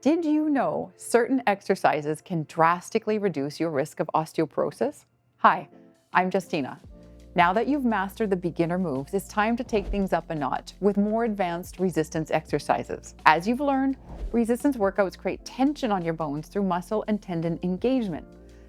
Did you know certain exercises can drastically reduce your risk of osteoporosis? Hi, I'm Justina. Now that you've mastered the beginner moves, it's time to take things up a notch with more advanced resistance exercises. As you've learned, resistance workouts create tension on your bones through muscle and tendon engagement.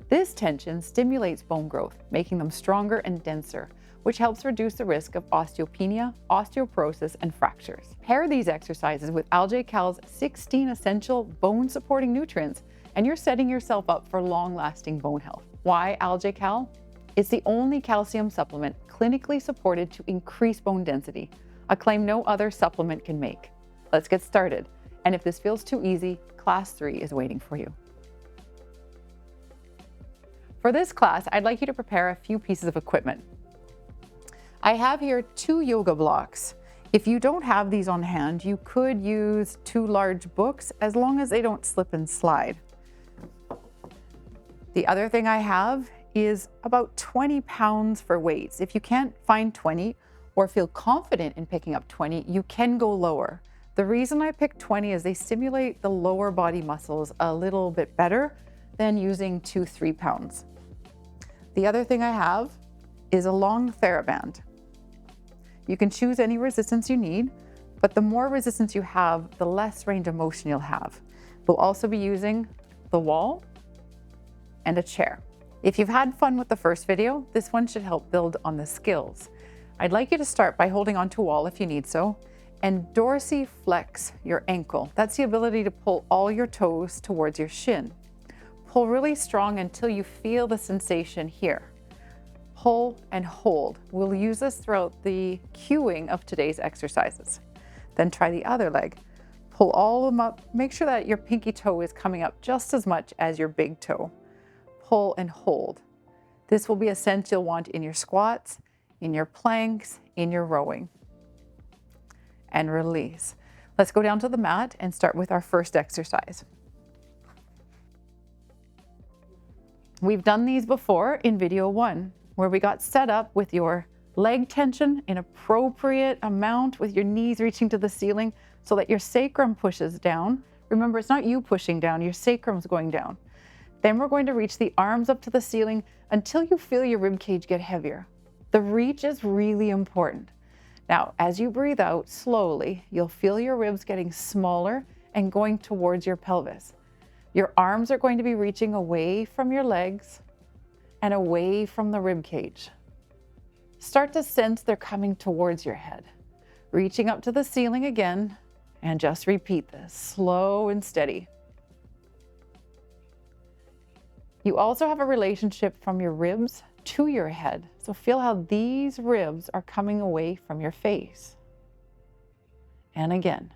This tension stimulates bone growth, making them stronger and denser, which helps reduce the risk of osteopenia, osteoporosis, and fractures. Pair these exercises with AlgaeCal's 16 essential bone-supporting nutrients, and you're setting yourself up for long-lasting bone health. Why AlgaeCal? It's the only calcium supplement clinically supported to increase bone density, a claim no other supplement can make. Let's get started. And if this feels too easy, Class 3 is waiting for you. For this class, I'd like you to prepare a few pieces of equipment. I have here 2 yoga blocks. If you don't have these on hand, you could use 2 large books as long as they don't slip and slide. The other thing I have is about 20 pounds for weights. If you can't find 20 or feel confident in picking up 20, you can go lower. The reason I picked 20 is they stimulate the lower body muscles a little bit better than using 2 3-pounds. The other thing I have is a long TheraBand. You can choose any resistance you need, but the more resistance you have, the less range of motion you'll have. We'll also be using the wall and a chair. If you've had fun with the first video, this one should help build on the skills. I'd like you to start by holding onto a wall if you need so, and dorsiflex your ankle. That's the ability to pull all your toes towards your shin. Pull really strong until you feel the sensation here. Pull and hold. We'll use this throughout the cueing of today's exercises. Then try the other leg. Pull all of them up. Make sure that your pinky toe is coming up just as much as your big toe. Pull and hold. This will be a sense you'll want in your squats, in your planks, in your rowing. And release. Let's go down to the mat and start with our first exercise. We've done these before in video 1, where we got set up with your leg tension in appropriate amount with your knees reaching to the ceiling so that your sacrum pushes down. Remember, it's not you pushing down, your sacrum's going down. Then we're going to reach the arms up to the ceiling until you feel your rib cage get heavier. The reach is really important. Now, as you breathe out slowly, you'll feel your ribs getting smaller and going towards your pelvis. Your arms are going to be reaching away from your legs and away from the rib cage. Start to sense they're coming towards your head. Reaching up to the ceiling again, and just repeat this, slow and steady. You also have a relationship from your ribs to your head, so feel how these ribs are coming away from your face. And again.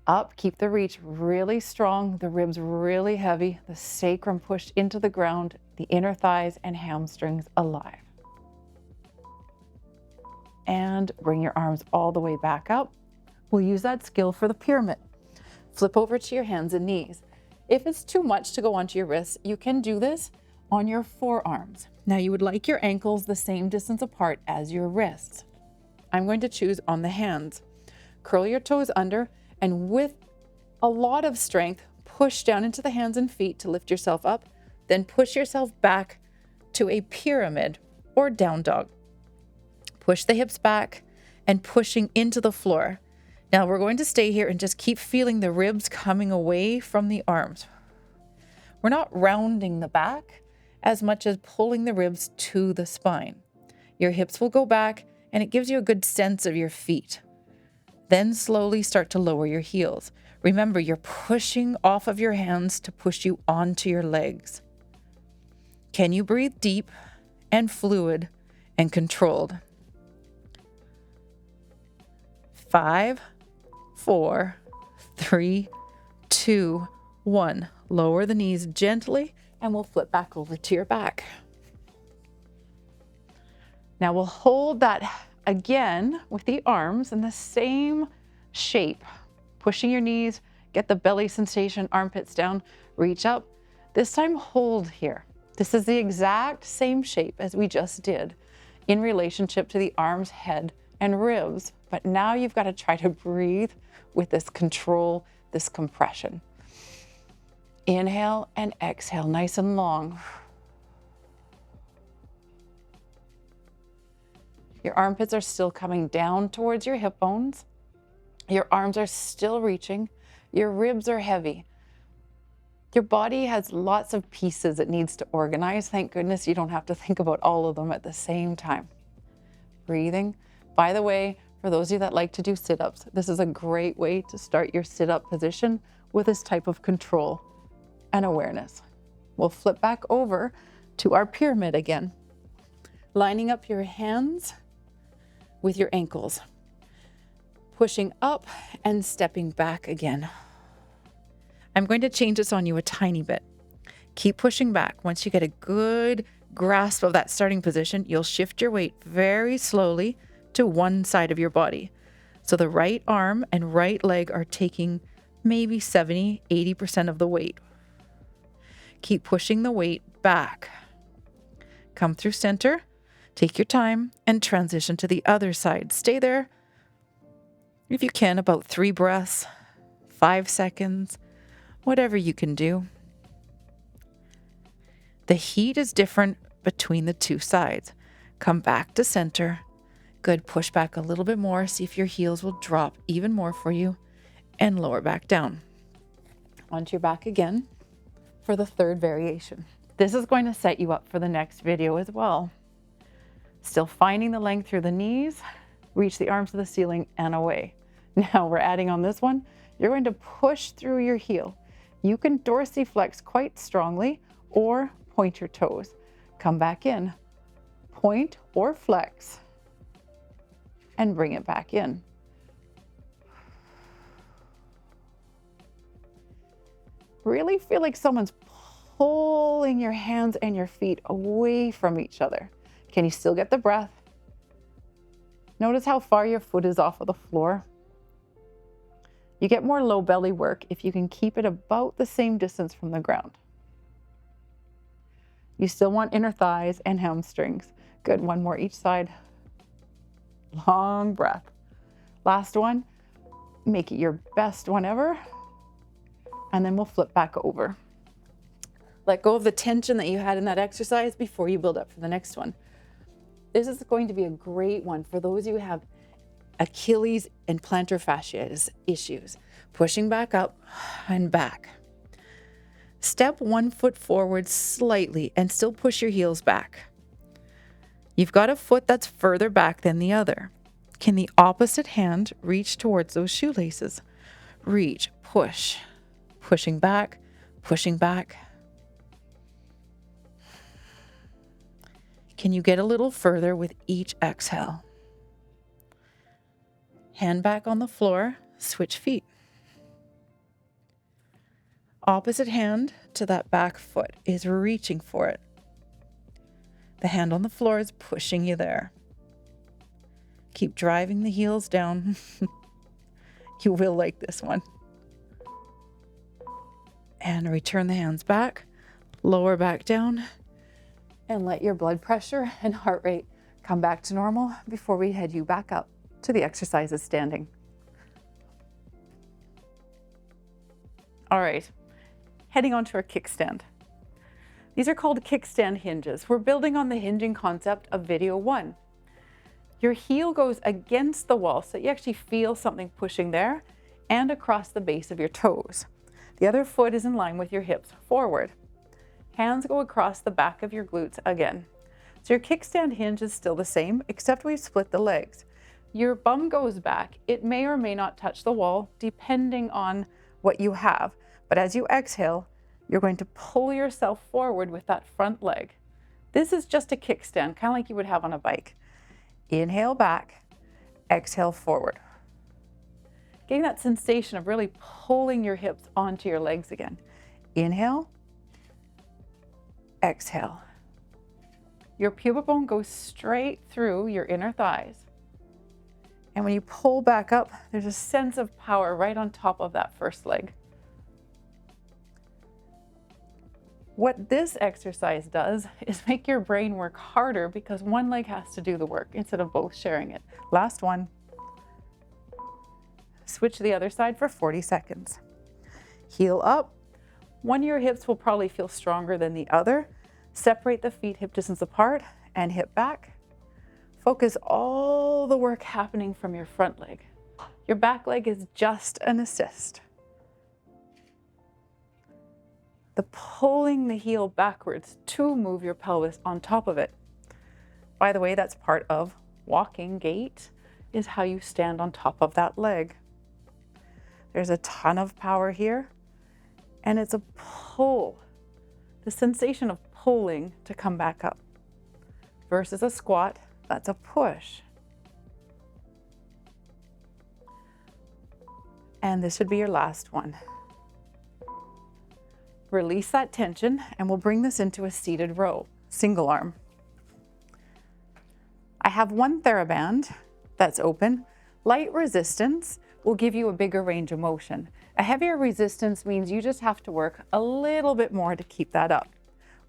Up, keep the reach really strong, the ribs really heavy, the sacrum pushed into the ground, the inner thighs and hamstrings alive. And bring your arms all the way back up. We'll use that skill for the pyramid. Flip over to your hands and knees. If it's too much to go onto your wrists, you can do this on your forearms. Now you would like your ankles the same distance apart as your wrists. I'm going to choose on the hands. Curl your toes under, and with a lot of strength, push down into the hands and feet to lift yourself up, then push yourself back to a pyramid or down dog. Push the hips back and pushing into the floor. Now we're going to stay here and just keep feeling the ribs coming away from the arms. We're not rounding the back as much as pulling the ribs to the spine. Your hips will go back and it gives you a good sense of your feet. Then slowly start to lower your heels. Remember, you're pushing off of your hands to push you onto your legs. Can you breathe deep and fluid and controlled? 5, 4, 3, 2, 1. Lower the knees gently and we'll flip back over to your back. Now we'll hold that again with the arms in the same shape. Pushing your knees, get the belly sensation, armpits down, reach up. This time hold here. This is the exact same shape as we just did in relationship to the arms, head, and ribs. But now you've got to try to breathe with this control, this compression. Inhale and exhale, nice and long. Your armpits are still coming down towards your hip bones. Your arms are still reaching. Your ribs are heavy. Your body has lots of pieces it needs to organize. Thank goodness you don't have to think about all of them at the same time. Breathing. By the way, for those of you that like to do sit-ups, this is a great way to start your sit-up position with this type of control and awareness. We'll flip back over to our pyramid again, lining up your hands with your ankles, pushing up and stepping back again. I'm going to change this on you a tiny bit. Keep pushing back. Once you get a good grasp of that starting position, you'll shift your weight very slowly to one side of your body. So the right arm and right leg are taking maybe 70, 80% of the weight. Keep pushing the weight back. Come through center, take your time, and transition to the other side. Stay there, if you can, about 3 breaths, 5 seconds, whatever you can do. The heat is different between the two sides. Come back to center. Good, push back a little bit more. See if your heels will drop even more for you, and lower back down. Onto your back again for the third variation. This is going to set you up for the next video as well. Still finding the length through the knees, reach the arms to the ceiling and away. Now we're adding on this one. You're going to push through your heel. You can dorsiflex quite strongly or point your toes. Come back in, point or flex, and bring it back in. Really feel like someone's pulling your hands and your feet away from each other. Can you still get the breath? Notice how far your foot is off of the floor. You get more low belly work if you can keep it about the same distance from the ground. You still want inner thighs and hamstrings. Good, one more each side. Long breath. Last one, make it your best one ever. And then we'll flip back over. Let go of the tension that you had in that exercise before you build up for the next one. This is going to be a great one for those of you who have Achilles and plantar fasciitis issues. Pushing back up and back. Step one foot forward slightly and still push your heels back. You've got a foot that's further back than the other. Can the opposite hand reach towards those shoelaces? Reach, push, pushing back, pushing back. Can you get a little further with each exhale? Hand back on the floor, switch feet. Opposite hand to that back foot is reaching for it. The hand on the floor is pushing you there. Keep driving the heels down. You will like this one. And return the hands back, lower back down, and let your blood pressure and heart rate come back to normal before we head you back up to the exercises standing. All right, heading on to our kickstand. These are called kickstand hinges. We're building on the hinging concept of video 1. Your heel goes against the wall so you actually feel something pushing there and across the base of your toes. The other foot is in line with your hips forward. Hands go across the back of your glutes again. So your kickstand hinge is still the same, except we've split the legs. Your bum goes back. It may or may not touch the wall, depending on what you have. But as you exhale, you're going to pull yourself forward with that front leg. This is just a kickstand, kind of like you would have on a bike. Inhale back, exhale forward. Getting that sensation of really pulling your hips onto your legs again. Inhale, exhale. Your pubic bone goes straight through your inner thighs. And when you pull back up, there's a sense of power right on top of that first leg. What this exercise does is make your brain work harder because one leg has to do the work instead of both sharing it. Last one. Switch to the other side for 40 seconds. Heel up, One of your hips will probably feel stronger than the other. Separate the feet hip distance apart and hip back. Focus all the work happening from your front leg. Your back leg is just an assist. The pulling the heel backwards to move your pelvis on top of it. By the way, that's part of walking gait, is how you stand on top of that leg. There's a ton of power here, and it's a pull. The sensation of pulling to come back up versus a squat, that's a push. And this should be your last one. Release that tension, and we'll bring this into a seated row, single arm. I have one TheraBand that's open. Light resistance will give you a bigger range of motion. A heavier resistance means you just have to work a little bit more to keep that up.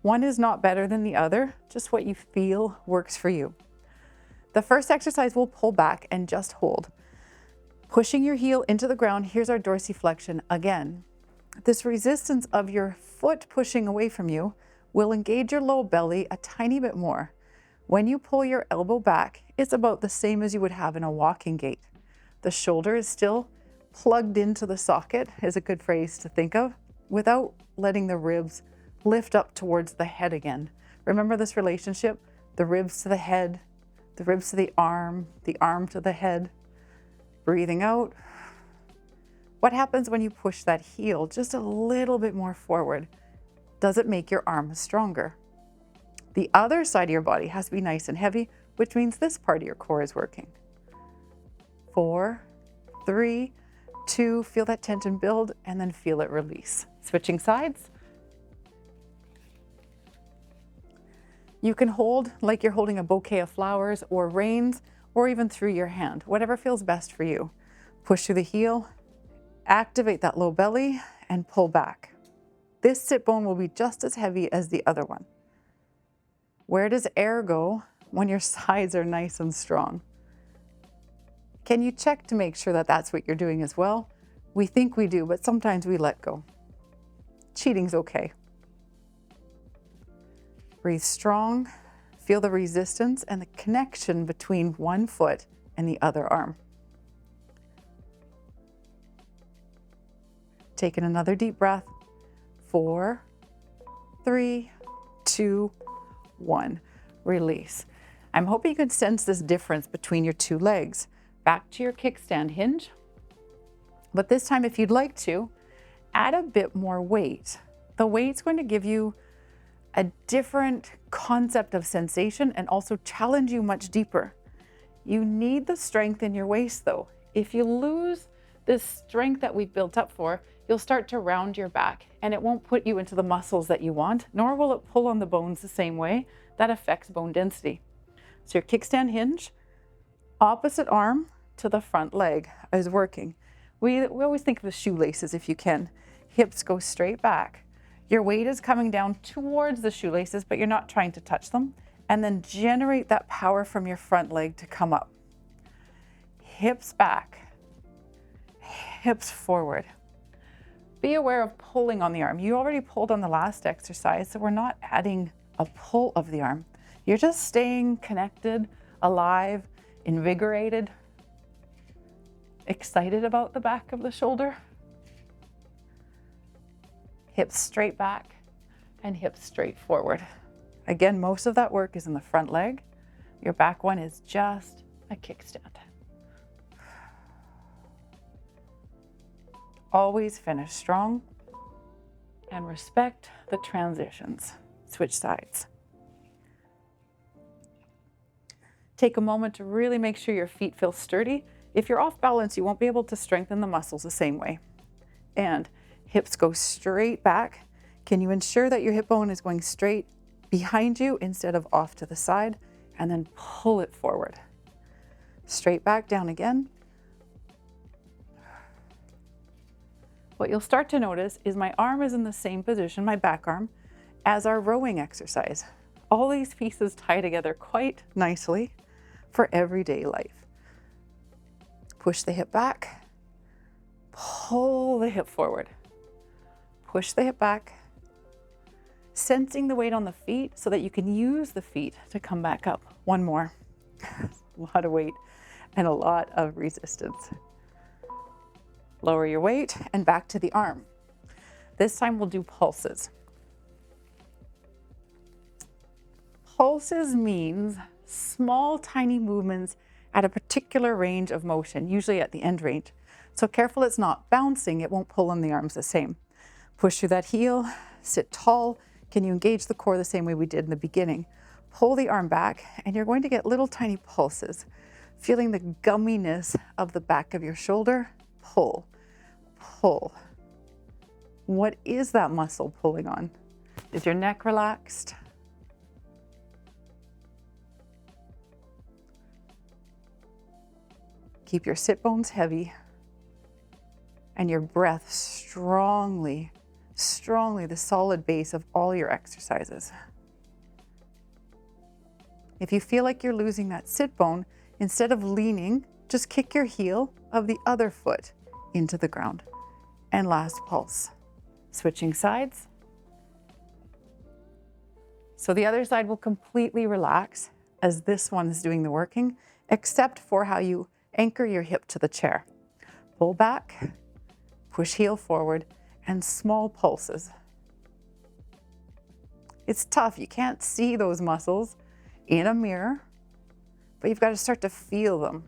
One is not better than the other, just what you feel works for you. The first exercise will pull back and just hold. Pushing your heel into the ground, here's our dorsiflexion again. This resistance of your foot pushing away from you will engage your low belly a tiny bit more. When you pull your elbow back, it's about the same as you would have in a walking gait. The shoulder is still plugged into the socket, is a good phrase to think of, without letting the ribs lift up towards the head again. Remember this relationship? The ribs to the head, the ribs to the arm to the head. Breathing out. What happens when you push that heel just a little bit more forward? Does it make your arm stronger? The other side of your body has to be nice and heavy, which means this part of your core is working. 4, 3, 2, feel that tension build, and then feel it release. Switching sides. You can hold like you're holding a bouquet of flowers or reins, or even through your hand, whatever feels best for you. Push through the heel, activate that low belly, and pull back. This sit bone will be just as heavy as the other one. Where does air go when your sides are nice and strong? Can you check to make sure that that's what you're doing as well? We think we do, but sometimes we let go. Cheating's okay. Breathe strong, feel the resistance and the connection between one foot and the other arm. Take in another deep breath. 4, 3, 2, 1. Release. I'm hoping you can sense this difference between your two legs. Back to your kickstand hinge. But this time, if you'd like to, add a bit more weight. The weight's going to give you a different concept of sensation and also challenge you much deeper. You need the strength in your waist though. If you lose this strength that we've built up for, you'll start to round your back and it won't put you into the muscles that you want, nor will it pull on the bones the same way. That affects bone density. So your kickstand hinge, opposite arm to the front leg is working. We always think of the shoelaces if you can. Hips go straight back. Your weight is coming down towards the shoelaces, but you're not trying to touch them. And then generate that power from your front leg to come up. Hips back, hips forward. Be aware of pulling on the arm. You already pulled on the last exercise, so we're not adding a pull of the arm. You're just staying connected, alive, invigorated, excited about the back of the shoulder. Hips straight back and hips straight forward. Again, most of that work is in the front leg. Your back one is just a kickstand. Always finish strong and respect the transitions. Switch sides. Take a moment to really make sure your feet feel sturdy. If you're off balance, you won't be able to strengthen the muscles the same way. And hips go straight back. Can you ensure that your hip bone is going straight behind you instead of off to the side? And then pull it forward. Straight back, down again. What you'll start to notice is my arm is in the same position, my back arm, as our rowing exercise. All these pieces tie together quite nicely for everyday life. Push the hip back, pull the hip forward. push the hip back, sensing the weight on the feet so that you can use the feet to come back up. One more. A lot of weight and a lot of resistance. Lower your weight and back to the arm. This time we'll do pulses. Pulses means small, tiny movements at a particular range of motion, usually at the end range. So careful it's not bouncing, it won't pull on the arms the same. Push through that heel, sit tall. Can you engage the core the same way we did in the beginning? Pull the arm back, and you're going to get little tiny pulses. Feeling the gumminess of the back of your shoulder, pull, pull. What is that muscle pulling on? Is your neck relaxed? Keep your sit bones heavy and your breath strongly the solid base of all your exercises. If you feel like you're losing that sit bone, instead of leaning, just kick your heel of the other foot into the ground. And last pulse. Switching sides. So the other side will completely relax as this one is doing the working, except for how you anchor your hip to the chair. Pull back, push heel forward, and small pulses. It's tough. You can't see those muscles in a mirror, but you've got to start to feel them.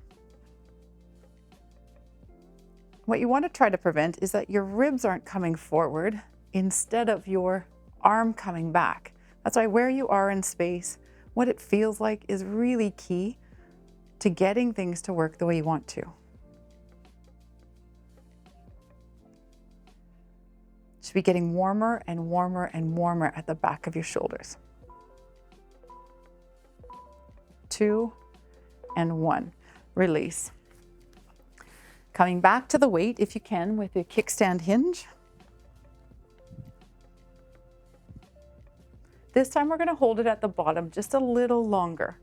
What you want to try to prevent is that your ribs aren't coming forward instead of your arm coming back. That's why where you are in space, what it feels like is really key to getting things to work the way you want to. Should be getting warmer and warmer and warmer at the back of your shoulders. 2 and 1. Release. Coming back to the weight, if you can, with your kickstand hinge. This time we're going to hold it at the bottom just a little longer.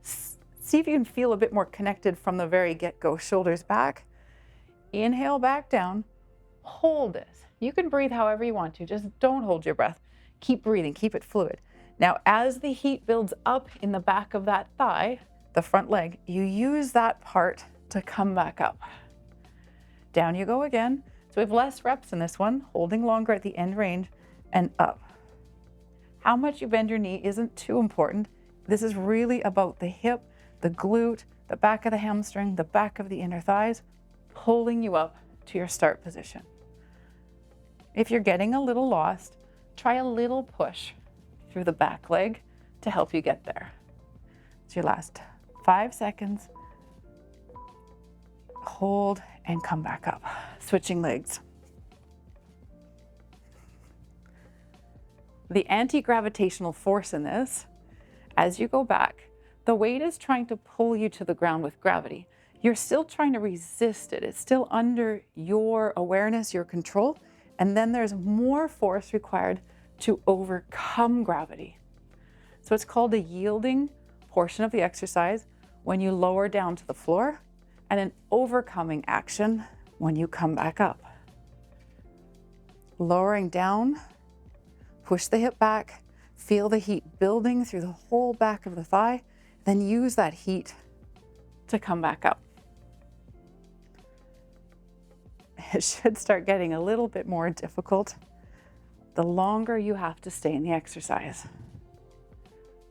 See if you can feel a bit more connected from the very get-go. Shoulders back. Inhale back down. Hold it. You can breathe however you want to. Just don't hold your breath. Keep breathing. Keep it fluid. Now, as the heat builds up in the back of that thigh, the front leg, you use that part to come back up. Down you go again. So we have less reps in this one, holding longer at the end range, and up. How much you bend your knee isn't too important. This is really about the hip, the glute, the back of the hamstring, the back of the inner thighs, pulling you up to your start position. If you're getting a little lost, try a little push through the back leg to help you get there. It's your last 5 seconds. Hold and come back up. Switching legs. The anti-gravitational force in this, as you go back, the weight is trying to pull you to the ground with gravity. You're still trying to resist it. It's still under your awareness, your control, and then there's more force required to overcome gravity. So it's called a yielding portion of the exercise when you lower down to the floor, and an overcoming action when you come back up. Lowering down, push the hip back, feel the heat building through the whole back of the thigh, then use that heat to come back up. It should start getting a little bit more difficult the longer you have to stay in the exercise.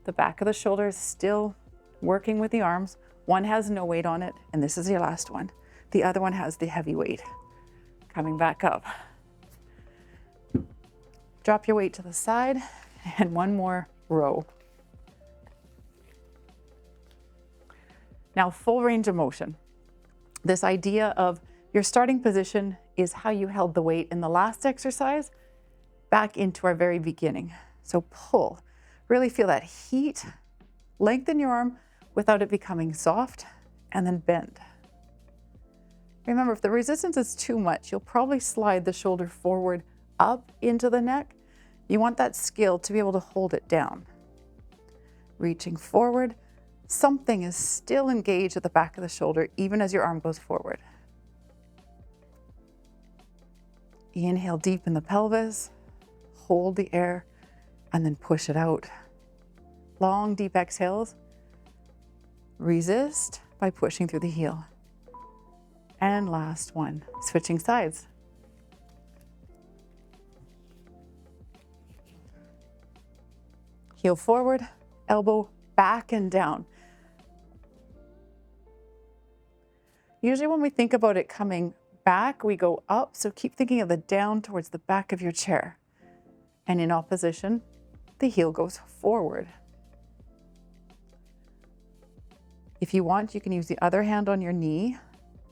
The back of the shoulders still working with the arms. One has no weight on it, and this is your last one. The other one has the heavy weight. Coming back up. Drop your weight to the side, and one more row. Now, full range of motion. This idea of your starting position is how you held the weight in the last exercise back into our very beginning. So pull, really feel that heat, lengthen your arm without it becoming soft, and then bend. Remember, if the resistance is too much, you'll probably slide the shoulder forward up into the neck. You want that skill to be able to hold it down. Reaching forward, something is still engaged at the back of the shoulder, even as your arm goes forward. Inhale deep in the pelvis. hold the air, and then push it out. Long, deep exhales. Resist by pushing through the heel. And last one, switching sides. Heel forward, elbow back and down. Usually when we think about it coming back, we go up, so keep thinking of the down towards the back of your chair. And in opposition, the heel goes forward. If you want, you can use the other hand on your knee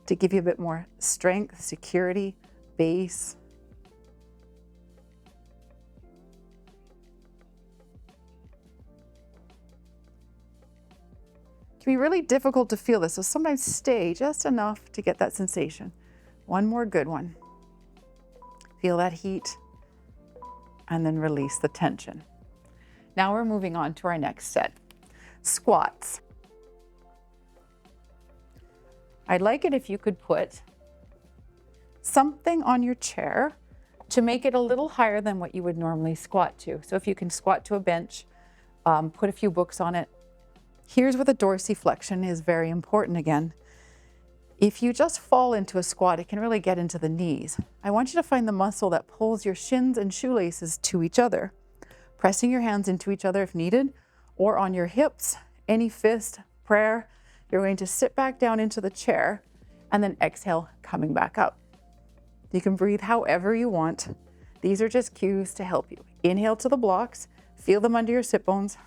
to give you a bit more strength, security, base. It can be really difficult to feel this, so sometimes stay just enough to get that sensation. One more good one. Feel that heat, and then release the tension. Now we're moving on to our next set, squats. I'd like it if you could put something on your chair to make it a little higher than what you would normally squat to. So if you can squat to a bench, put a few books on it. Here's where the dorsiflexion is very important again. If you just fall into a squat, it can really get into the knees. I want you to find the muscle that pulls your shins and shoelaces to each other, pressing your hands into each other if needed, or on your hips, any fist, prayer. You're going to sit back down into the chair and then exhale, coming back up. You can breathe however you want. These are just cues to help you. Inhale to the blocks, feel them under your sit bones.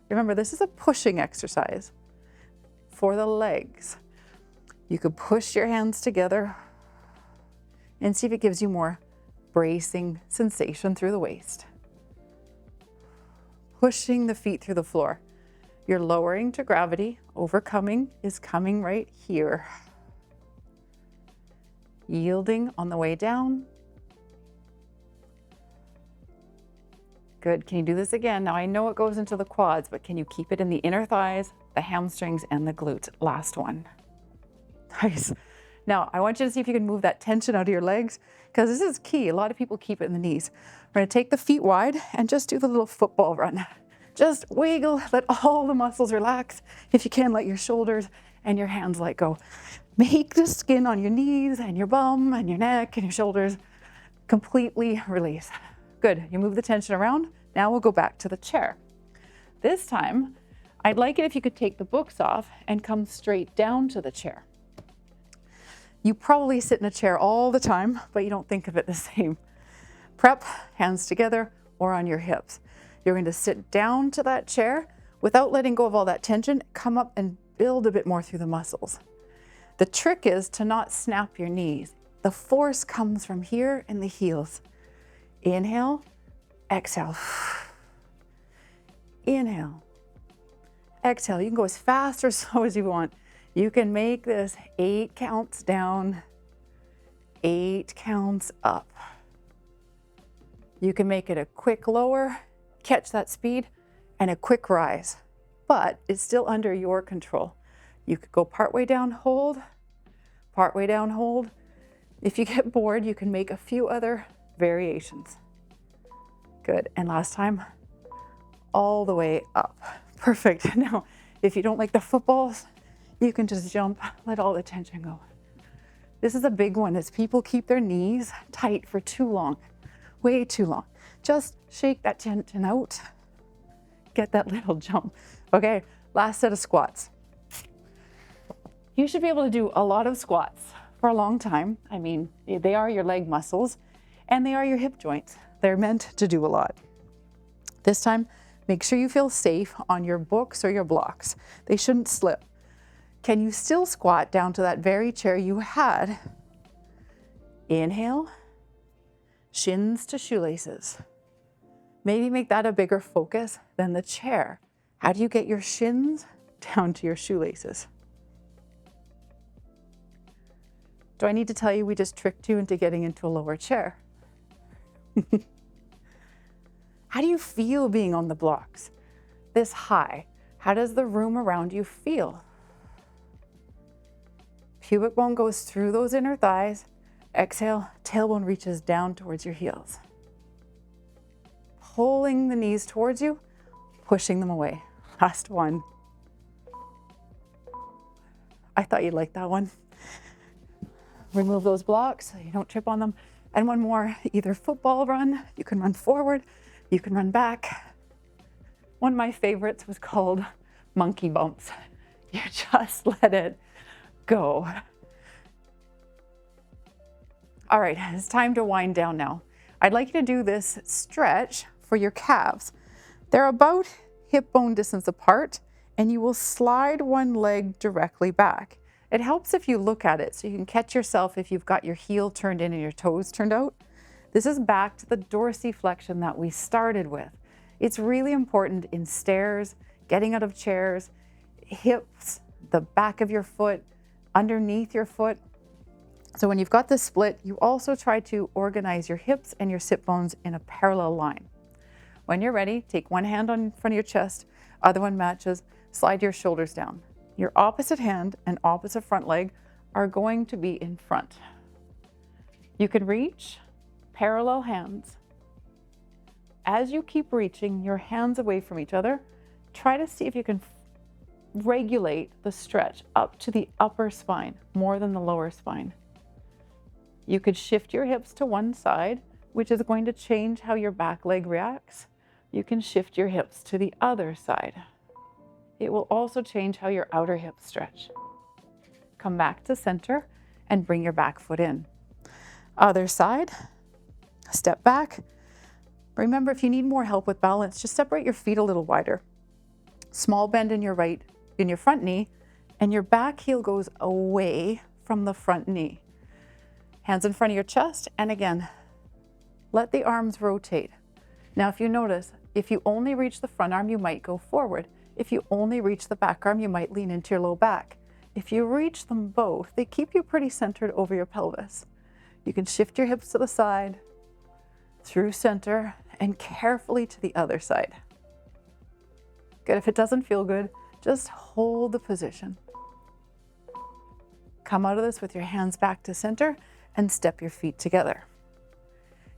Remember, this is a pushing exercise for the legs. You could push your hands together and see if it gives you more bracing sensation through the waist. Pushing the feet through the floor. You're lowering to gravity. Overcoming is coming right here. Yielding on the way down. Good. Can you do this again? Now I know it goes into the quads, but can you keep it in the inner thighs, the hamstrings, and the glutes? Last one. Nice. Now I want you to see if you can move that tension out of your legs, because this is key. A lot of people keep it in the knees. We're going to take the feet wide and just do the little football run. Just wiggle, let all the muscles relax. If you can, let your shoulders and your hands let go. Make the skin on your knees and your bum and your neck and your shoulders completely release. Good, you move the tension around. Now we'll go back to the chair. This time, I'd like it if you could take the books off and come straight down to the chair. You probably sit in a chair all the time, but you don't think of it the same. Prep, hands together or on your hips. You're going to sit down to that chair without letting go of all that tension. Come up and build a bit more through the muscles. The trick is to not snap your knees. The force comes from here in the heels. Inhale, exhale. Inhale, exhale. You can go as fast or slow as you want. You can make this 8 counts down, 8 counts up. You can make it a quick lower, catch that speed, and a quick rise, but it's still under your control. You could go partway down, hold, partway down, hold. If you get bored, you can make a few other variations. Good, and last time, all the way up. Perfect. Now, if you don't like the footballs, you can just jump, let all the tension go. This is a big one, as people keep their knees tight for too long, way too long. Just shake that tension out, get that little jump. Okay, last set of squats. You should be able to do a lot of squats for a long time. I mean, they are your leg muscles and they are your hip joints. They're meant to do a lot. This time, make sure you feel safe on your books or your blocks. They shouldn't slip. Can you still squat down to that very chair you had? Inhale, shins to shoelaces. Maybe make that a bigger focus than the chair. How do you get your shins down to your shoelaces? Do I need to tell you we just tricked you into getting into a lower chair? How do you feel being on the blocks? This high. How does the room around you feel? Pubic bone goes through those inner thighs. Exhale, tailbone reaches down towards your heels. pulling the knees towards you, pushing them away. Last one. I thought you'd like that one. Remove those blocks so you don't trip on them. And one more, either football run, you can run forward, you can run back. One of my favorites was called monkey bumps. You just let it go. All right, it's time to wind down now. I'd like you to do this stretch for your calves. They're about hip bone distance apart, and you will slide one leg directly back. It helps if you look at it so you can catch yourself if you've got your heel turned in and your toes turned out. This is back to the dorsiflexion that we started with. It's really important in stairs, getting out of chairs, hips, the back of your foot, underneath your foot. So when you've got this split, you also try to organize your hips and your sit bones in a parallel line. When you're ready, take one hand on front of your chest, other one matches, slide your shoulders down. Your opposite hand and opposite front leg are going to be in front. You can reach parallel hands. As you keep reaching your hands away from each other, try to see if you can regulate the stretch up to the upper spine more than the lower spine. You could shift your hips to one side, which is going to change how your back leg reacts. You can shift your hips to the other side. It will also change how your outer hips stretch. Come back to center and bring your back foot in. Other side, step back. Remember, if you need more help with balance, just separate your feet a little wider. Small bend in your front knee, and your back heel goes away from the front knee. Hands in front of your chest, and again, let the arms rotate. Now, if you notice, if you only reach the front arm, you might go forward. If you only reach the back arm, you might lean into your low back. If you reach them both, they keep you pretty centered over your pelvis. You can shift your hips to the side, through center, and carefully to the other side. Good. If it doesn't feel good, just hold the position. Come out of this with your hands back to center and step your feet together.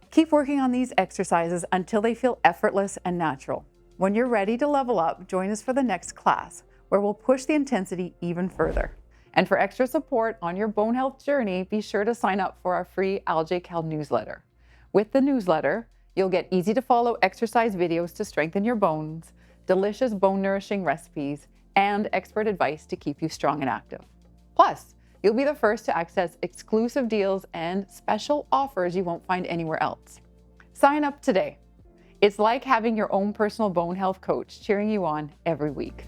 Keep working on these exercises until they feel effortless and natural. When you're ready to level up, join us for the next class, where we'll push the intensity even further. And for extra support on your bone health journey, be sure to sign up for our free AlgaeCal newsletter. With the newsletter, you'll get easy to follow exercise videos to strengthen your bones, delicious bone nourishing recipes, and expert advice to keep you strong and active. Plus, you'll be the first to access exclusive deals and special offers you won't find anywhere else. Sign up today. It's like having your own personal bone health coach cheering you on every week.